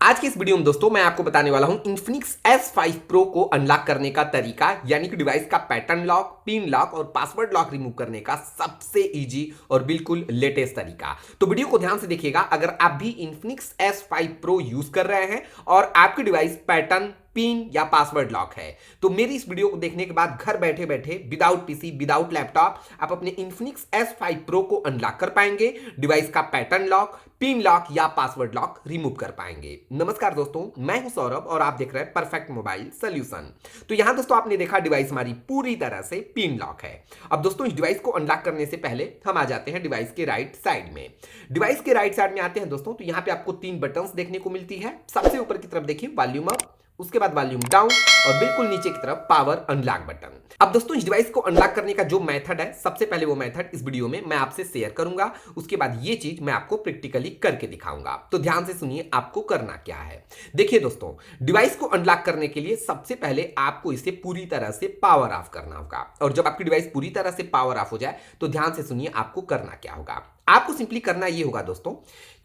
आज की इस वीडियो में दोस्तों मैं आपको बताने वाला हूं Infinix S5 Pro को अनलॉक करने का तरीका, यानी कि डिवाइस का पैटर्न लॉक, पिन लॉक और पासवर्ड लॉक रिमूव करने का सबसे इजी और बिल्कुल लेटेस्ट तरीका। तो वीडियो को ध्यान से देखिएगा। अगर आप भी Infinix S5 Pro यूज कर रहे हैं और आपकी डिवाइस पैटर्न, पिन या पासवर्ड लॉक है, तो मेरी इस वीडियो को देखने के बाद घर बैठे बैठे विदाउट पीसी, विदाउट लैपटॉप आप अपने Infinix S5 Pro को अनलॉक कर पाएंगे, डिवाइस का पैटर्न लॉक, पिन लॉक या पासवर्ड लॉक रिमूव कर पाएंगे। नमस्कार दोस्तों, मैं हूं सौरभ और आप देख रहे हैं परफेक्ट मोबाइल सॉल्यूशन। तो यहां दोस्तों आपने देखा डिवाइस हमारी पूरी तरह से पिन लॉक है। अब दोस्तों इस डिवाइस को अनलॉक करने से पहले हम आ जाते हैं डिवाइस के राइट साइड में। डिवाइस के राइट साइड में आते हैं दोस्तों, तो यहां पे आपको 3 बटन्स देखने को मिलती है। सबसे ऊपर की तरफ देखिए वॉल्यूम अप, उसके बाद वॉल्यूम डाउन और बिल्कुल नीचे की तरफ पावर अनलॉक बटन। अब दोस्तों इस डिवाइस को अनलॉक करने का जो मेथड है, सबसे पहले वो मेथड इस वीडियो में मैं आपसे शेयर करूंगा। उसके बाद ये चीज मैं आपको प्रैक्टिकली करके दिखाऊंगा। तो ध्यान से सुनिए आपको करना क्या है। देखिए दोस्तों, डिवाइस को अनलॉक करने के लिए सबसे पहले आपको इसे पूरी तरह से पावर ऑफ करना होगा। और जब आपकी डिवाइस पूरी तरह से पावर ऑफ हो जाए तो ध्यान से सुनिए आपको करना क्या होगा। आपको सिंपली करना ये होगा दोस्तों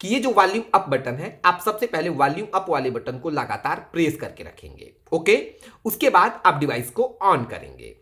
कि ये जो वॉल्यूम अप बटन है, आप सबसे पहले वॉल्यूम अप वाले बटन को लगातार प्रेस करके रखेंगे। ओके, उसके बाद आप डिवाइस को ऑन करेंगे।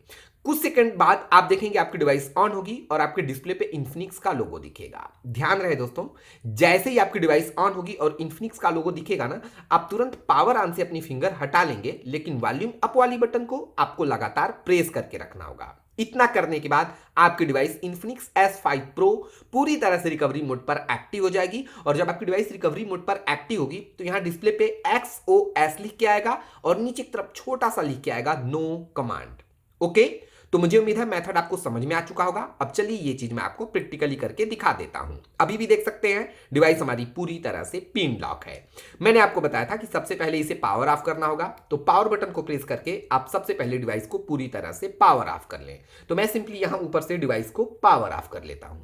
कुछ सेकंड बाद आप देखेंगे आपकी डिवाइस ऑन होगी और आपके डिस्प्ले पे इन्फिनिक्स का लोगो दिखेगा। ध्यान रहे दोस्तों, जैसे ही आपकी डिवाइस ऑन होगी और इन्फिनिक्स का लोगो दिखेगा ना, आप तुरंत पावर ऑन से अपनी फिंगर हटा लेंगे, लेकिन वॉल्यूम अप वाली बटन को आपको लगातार प्रेस करके रखना होगा। इतना करने के बाद आपकी डिवाइस Infinix S5 Pro पूरी तरह से रिकवरी मोड पर एक्टिव हो जाएगी। और जब आपकी डिवाइस रिकवरी मोड पर एक्टिव होगी तो यहां डिस्प्ले पे XOS लिख के आएगा और नीचे की तरफ छोटा सा लिख के आएगा नो कमांड। ओके, तो मुझे उम्मीद है मेथड आपको समझ में आ चुका होगा। अब चलिए ये चीज मैं आपको प्रैक्टिकली करके दिखा देता हूं। अभी भी देख सकते हैं डिवाइस हमारी पूरी तरह से पिन लॉक है। मैंने आपको बताया था कि सबसे पहले इसे पावर ऑफ करना होगा, तो पावर बटन को प्रेस करके आप सबसे पहले डिवाइस को पूरी तरह से पावर ऑफ कर लें। तो मैं सिंपली यहां ऊपर से डिवाइस को पावर ऑफ कर लेता हूं।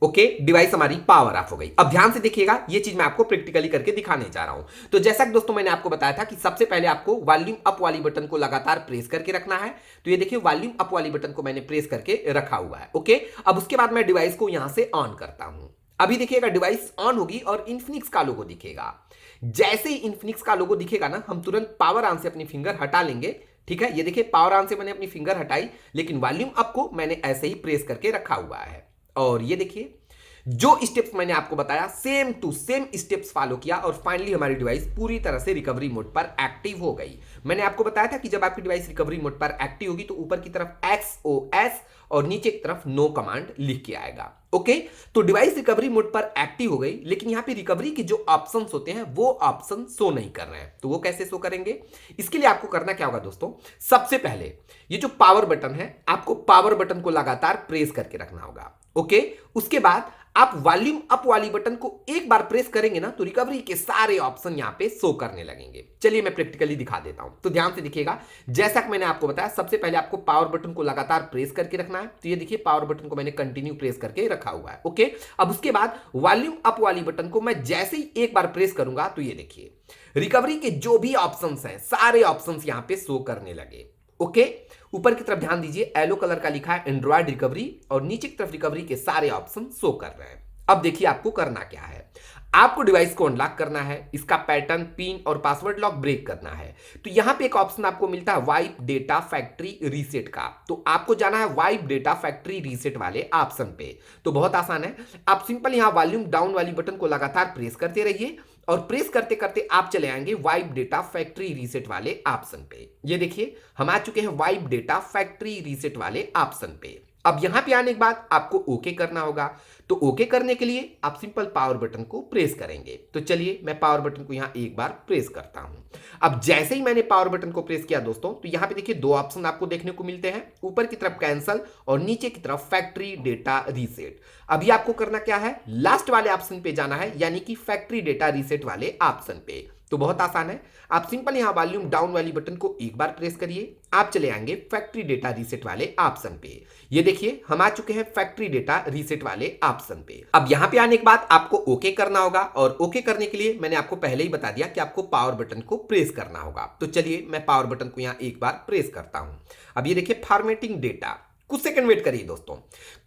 ओके, डिवाइस हमारी पावर ऑफ हो गई। अब ध्यान से देखिएगा, ये चीज मैं आपको प्रैक्टिकली करके दिखाने जा रहा हूं। तो जैसा कि दोस्तों मैंने आपको बताया था कि सबसे पहले आपको वॉल्यूम अप वाली बटन को लगातार प्रेस करके रखना है। तो ये देखिए वॉल्यूम अप वाली बटन को मैंने प्रेस करके रखा हुआ है। ओके, अब उसके बाद मैं डिवाइस को यहां से ऑन करता हूं। अभी देखिएगा डिवाइस ऑन होगी और इन्फिनिक्स का लोगो दिखेगा। जैसे ही इन्फिनिक्स का लोगो दिखेगा ना, हम तुरंत पावर ऑन से अपनी फिंगर हटा लेंगे। ठीक है, ये देखिए पावर ऑन से मैंने अपनी फिंगर हटाई, लेकिन वॉल्यूम अप को मैंने ऐसे ही प्रेस करके रखा हुआ है। और ये देखिए जो स्टेप्स मैंने आपको बताया, same to same steps follow किया और फाइनली हमारी डिवाइस पूरी तरह से रिकवरी मोड पर एक्टिव हो गई। मैंने आपको बताया था कि जब आपकी डिवाइस रिकवरी मोड पर एक्टिव होगी तो ऊपर की तरफ XOS और नीचे की तरफ नो कमांड लिख के आएगा। ओके, तो डिवाइस रिकवरी मोड पर एक्टिव हो गई, लेकिन यहां पे रिकवरी के जो ऑप्शंस होते हैं वो ऑप्शन शो नहीं कर रहे हैं। तो वो कैसे शो करेंगे? इसके लिए आपको करना क्या होगा दोस्तों, सबसे पहले ये जो पावर बटन है, आपको पावर बटन को लगातार प्रेस करके रखना होगा। ओके, उसके बाद आप वॉल्यूम अप वाली बटन को एक बार प्रेस करेंगे ना, तो रिकवरी के सारे ऑप्शन यहां पे शो करने लगेंगे। चलिए मैं प्रैक्टिकली दिखा देता हूं। तो ध्यान से देखिएगा, जैसा कि मैंने आपको बताया, सबसे पहले आपको पावर बटन को लगातार प्रेस करके रखना है। तो ये देखिए पावर बटन को मैंने कंटिन्यू प्रेस करके रखा हुआ है। ओके, अब उसके बाद वॉल्यूम अप वाली बटन को मैं जैसे ही एक बार प्रेस करूंगा तो ये देखिए रिकवरी के जो भी ऑप्शंस हैं, सारे ऑप्शंस यहां पे शो करने लगे। ओके, ऊपर की तरफ ध्यान दीजिए, येलो कलर का लिखा है एंड्रॉयड रिकवरी और नीचे की तरफ रिकवरी के सारे ऑप्शन शो कर रहे हैं। अब देखिए आपको करना क्या है। आपको डिवाइस को अनलॉक करना है, इसका पैटर्न, पिन और पासवर्ड लॉक ब्रेक करना है। तो यहां पे एक ऑप्शन आपको मिलता है वाइप डेटा फैक्ट्री रीसेट का। तो आपको जाना है वाइप डेटा फैक्ट्री रीसेट वाले ऑप्शन पे। तो बहुत आसान है, आप सिंपल यहां वॉल्यूम डाउन वाली बटन को लगातार प्रेस करते रहिए और प्रेस करते करते आप चले आएंगे वाइप डेटा फैक्ट्री रीसेट वाले ऑप्शन पे। ये देखिए हम आ चुके हैं वाइप डेटा फैक्ट्री रीसेट वाले ऑप्शन पे। अब यहां पे आने के बाद आपको ओके करना होगा। तो ओके करने के लिए आप सिंपल पावर बटन को प्रेस करेंगे। तो चलिए मैं पावर बटन को यहां एक बार प्रेस करता हूं। अब जैसे ही मैंने पावर बटन को प्रेस किया दोस्तों, तो यहां पे देखिए 2 ऑप्शन आपको देखने को मिलते हैं, ऊपर की तरफ कैंसल और नीचे की तरफ फैक्ट्री डेटा रीसेट। अभी आपको करना क्या है, लास्ट वाले ऑप्शन पे जाना है, यानी कि फैक्ट्री डेटा रीसेट वाले ऑप्शन पे। तो बहुत आसान है, आप सिंपल यहां वॉल्यूम डाउन वाली बटन को एक बार प्रेस करिए, आप चले आएंगे फैक्ट्री डेटा रीसेट वाले ऑप्शन पे। ये देखिए हम आ चुके हैं फैक्ट्री डेटा रीसेट वाले ऑप्शन पे। अब यहां पे आने के बाद आपको ओके करना होगा और ओके करने के लिए मैंने आपको पहले ही बता दिया कि आपको पावर बटन को प्रेस करना होगा। तो चलिए मैं पावर बटन को यहां एक बार प्रेस करता हूं। अब ये देखिए फॉर्मेटिंग डेटा। कुछ सेकंड वेट करिए दोस्तों।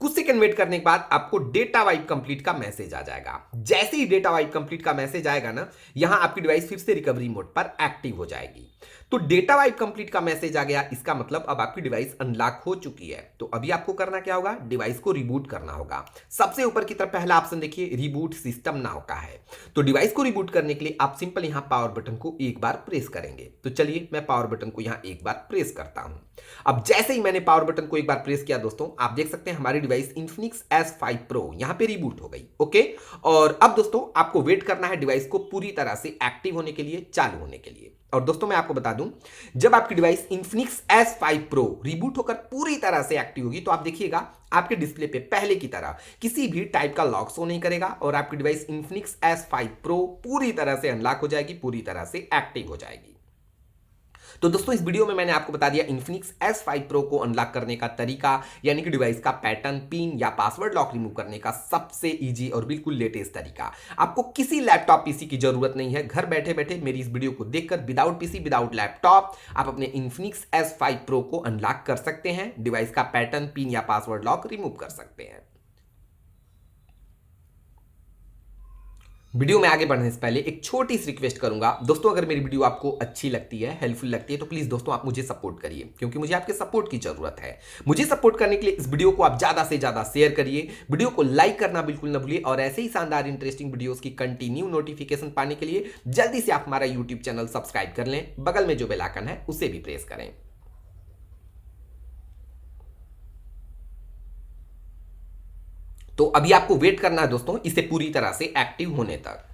कुछ सेकंड वेट करने के बाद आपको डेटा वाइप कंप्लीट का मैसेज आ जाएगा। जैसे ही डेटा वाइप कंप्लीट का मैसेज आएगा ना, यहां आपकी डिवाइस फिर से रिकवरी मोड पर एक्टिव हो जाएगी। तो डेटा वाइप कंप्लीट का मैसेज आ गया, इसका मतलब अब आपकी डिवाइस अनलॉक हो चुकी है। तो अभी आपको करना क्या होगा, डिवाइस को रिबूट करना होगा। सबसे ऊपर की तरफ पहला ऑप्शन देखिए, रिबूट सिस्टम नाउ का है। तो डिवाइस को रिबूट करने के लिए आप सिंपल यहां पावर बटन को एक बार प्रेस करेंगे। तो चलिए मैं पावर बटन को यहां एक बार प्रेस करता हूं। अब जैसे ही मैंने पावर बटन को एक बार प्रेस किया दोस्तों, आप देख सकते हैं हमारी डिवाइस इन्फिनिक्स S5 Pro यहां पे रिबूट हो गई। ओके, और अब दोस्तों आपको वेट करना है डिवाइस को पूरी तरह से एक्टिव होने के लिए, चालू होने के लिए। और दोस्तों मैं आपको बता दूं, जब आपकी device Infinix S5 Pro reboot होकर पूरी तरह से एक्टिव होगी तो आप देखिएगा आपके डिस्प्ले पे पहले की तरह किसी भी टाइप का लॉक शो नहीं करेगा और आपकी डिवाइस इन्फिनिक्स S5 Pro पूरी तरह से अनलॉक हो जाएगी, पूरी तरह से एक्टिव हो जाएगी। तो दोस्तों इस वीडियो में मैंने आपको बता दिया इन्फिनिक्स S5 Pro को अनलॉक करने का तरीका, यानी कि डिवाइस का पैटर्न, पिन या पासवर्ड लॉक रिमूव करने का सबसे इजी और बिल्कुल लेटेस्ट तरीका। आपको किसी लैपटॉप पीसी की जरूरत नहीं है। घर बैठे बैठे मेरी इस वीडियो को देखकर विदाउट पीसी विदाउट लैपटॉप आप अपने इन्फिनिक्स S5 Pro को अनलॉक कर सकते हैं, डिवाइस का पैटर्न, पिन या पासवर्ड लॉक रिमूव कर सकते हैं। वीडियो में आगे बढ़ने से पहले एक छोटी सी रिक्वेस्ट करूंगा दोस्तों, अगर मेरी वीडियो आपको अच्छी लगती है, हेल्पफुल लगती है, तो प्लीज दोस्तों आप मुझे सपोर्ट करिए, क्योंकि मुझे आपके सपोर्ट की जरूरत है। मुझे सपोर्ट करने के लिए इस वीडियो को आप ज्यादा से ज्यादा शेयर करिए, वीडियो को लाइक करना बिल्कुल न भूलिए, और ऐसे ही शानदार इंटरेस्टिंग वीडियोस की कंटिन्यू नोटिफिकेशन पाने के लिए जल्दी से आप हमारा यूट्यूब चैनल सब्सक्राइब कर लें, बगल में जो बेल आइकन है उसे भी प्रेस करें। तो अभी आपको वेट करना है दोस्तों इसे पूरी तरह से एक्टिव होने तक।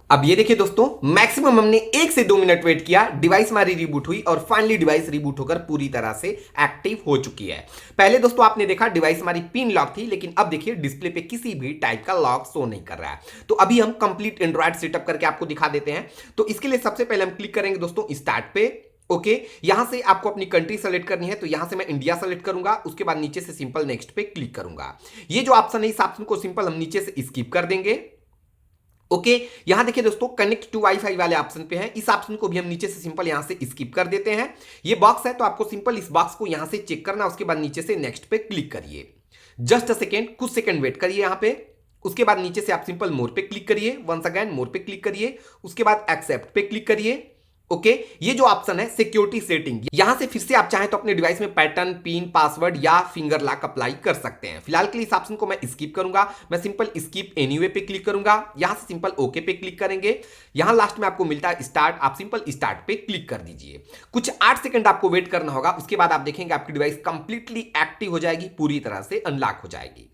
अब ये देखिए दोस्तों, मैक्सिमम हमने 1 से 2 मिनट वेट किया, डिवाइस हमारी रिबूट हुई और फाइनली डिवाइस रिबूट होकर पूरी तरह से एक्टिव हो चुकी है। पहले दोस्तों आपने देखा डिवाइस हमारी पिन लॉक थी, लेकिन अब देखिए डिस्प्ले पे किसी भी टाइप का लॉक शो नहीं कर रहा है। तो अभी हम कंप्लीट एंड्रॉइड सेटअप करके आपको दिखा देते हैं। तो इसके लिए सबसे पहले हम क्लिक करेंगे दोस्तों स्टार्ट पे। ओके, यहां से आपको अपनी कंट्री सेलेक्ट करनी है, तो यहां से मैं इंडिया सेलेक्ट करूंगा। उसके बाद नीचे से सिंपल नेक्स्ट पे क्लिक करूंगा। ये जो ऑप्शन है इस ऑप्शन को सिंपल हम नीचे से स्किप कर देंगे। ओके, यहां देखिए दोस्तों कनेक्ट टू वाईफाई वाले ऑप्शन पे है, इस ऑप्शन को भी हम नीचे से सिंपल यहां से स्किप कर देते हैं। ये बॉक्स है तो आपको सिंपल इस बॉक्स को यहां से चेक करना, उसके बाद नीचे से नेक्स्ट पे क्लिक करिए। जस्ट अ सेकेंड, कुछ सेकेंड वेट करिए यहां पे। उसके बाद नीचे से आप सिंपल मोर पे क्लिक करिए, वंस अगेन मोर पे क्लिक करिए, उसके बाद एक्सेप्ट पे क्लिक करिए। ओके, ये जो ऑप्शन है सिक्योरिटी सेटिंग, यहां से फिर से आप चाहें तो अपने डिवाइस में पैटर्न, पिन, पासवर्ड या फिंगर लॉक अप्लाई कर सकते हैं। फिलहाल के लिए इस ऑप्शन को मैं स्किप करूंगा, मैं सिंपल स्किप एनीवे पे क्लिक करूंगा। यहां से सिंपल ओके पे क्लिक करेंगे। यहां लास्ट में आपको मिलता है स्टार्ट, आप सिंपल स्टार्ट पे क्लिक कर दीजिए। कुछ 8 सेकंड आपको वेट करना होगा, उसके बाद आप देखेंगे आपकी डिवाइस कंप्लीटली एक्टिव हो जाएगी, पूरी तरह से अनलॉक हो जाएगी।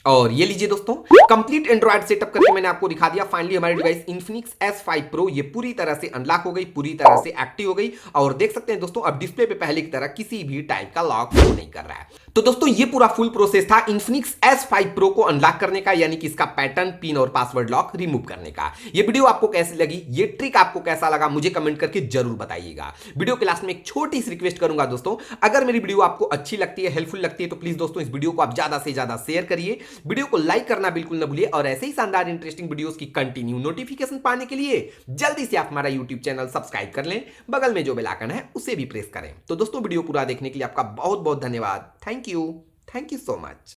और ये लीजिए दोस्तों, कंप्लीट एंड्रॉइड सेटअप करके मैंने आपको दिखा दिया। फाइनली हमारी डिवाइस इन्फिनिक्स S5 Pro ये पूरी तरह से अनलॉक हो गई, पूरी तरह से एक्टिव हो गई। और देख सकते हैं दोस्तों अब डिस्प्ले पे पहले की तरह किसी भी टाइप का लॉक शो नहीं कर रहा है। तो दोस्तों ये पूरा फुल प्रोसेस था इन्फिनिक्स S5 Pro को अनलॉक करने का, यानी कि इसका पैटर्न, पिन और पासवर्ड लॉक रिमूव करने का। ये वीडियो आपको कैसी लगी, ये ट्रिक आपको कैसा लगा, मुझे कमेंट करके जरूर बताइएगा। वीडियो के लास्ट में एक छोटी सी रिक्वेस्ट करूंगा दोस्तों, अगर मेरी वीडियो आपको अच्छी लगती है, हेल्पफुल लगती है, तो प्लीज दोस्तों इस वीडियो को आप ज्यादा से ज्यादा शेयर करिए, वीडियो को लाइक करना बिल्कुल न भूलिए, और ऐसे ही शानदार इंटरेस्टिंग वीडियोस की कंटिन्यू नोटिफिकेशन पाने के लिए जल्दी से आप हमारा यूट्यूब चैनल सब्सक्राइब कर लें, बगल में जो बेल आइकन है उसे भी प्रेस करें। तो दोस्तों वीडियो पूरा देखने के लिए आपका बहुत बहुत धन्यवाद। Thank you so much.